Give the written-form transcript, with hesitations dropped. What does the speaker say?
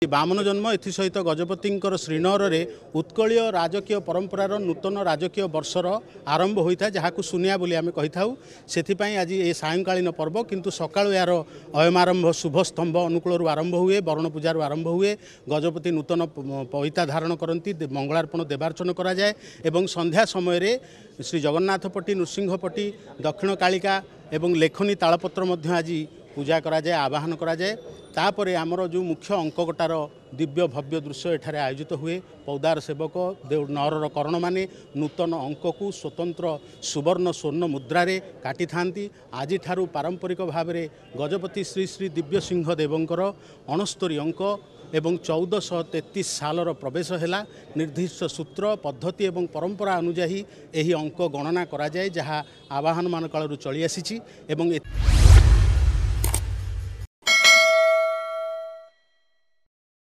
बामन जन्म एसत गजपति श्रीनगर में उत्कलीय राजकीय परंपरार नूतन राजकीय वर्षर आरंभ होता है जहाँ सुनिया बोली आम कही था से आज ये सायंकालीन पर्व किंतु सका यार अयमारंभ शुभ स्तंभ अनुकूल आरंभ हुए वरण पूजार आरंभ हुए गजपति नूतन पईता धारण करती मंगलार्पण देवार्चन कराए एवं संध्या समय श्री जगन्नाथपट्टी नृसिंहपट्टी दक्षिण कालिका एवं लेखनी तालपत्र आज पूजा कराए आवाहन कराए तापर आमर जो मुख्य अंककटार दिव्य भव्य दृश्य एठारे आयोजित हुए पौदार सेवक नर कर्ण माने नूतन अंक को स्वतंत्र सुवर्ण स्वर्ण मुद्रारे काटी थांती आज ठारू पारंपरिक भाव में गजपति श्री श्री दिव्य सिंह देवंकर 69 अंक एवं 1433 सालर प्रवेश है निर्दिष्ट सूत्र पद्धति एवं परंपरा अनुजाई यही अंक गणना करा जाए जहाँ आवाहन मान कालू चली आसी।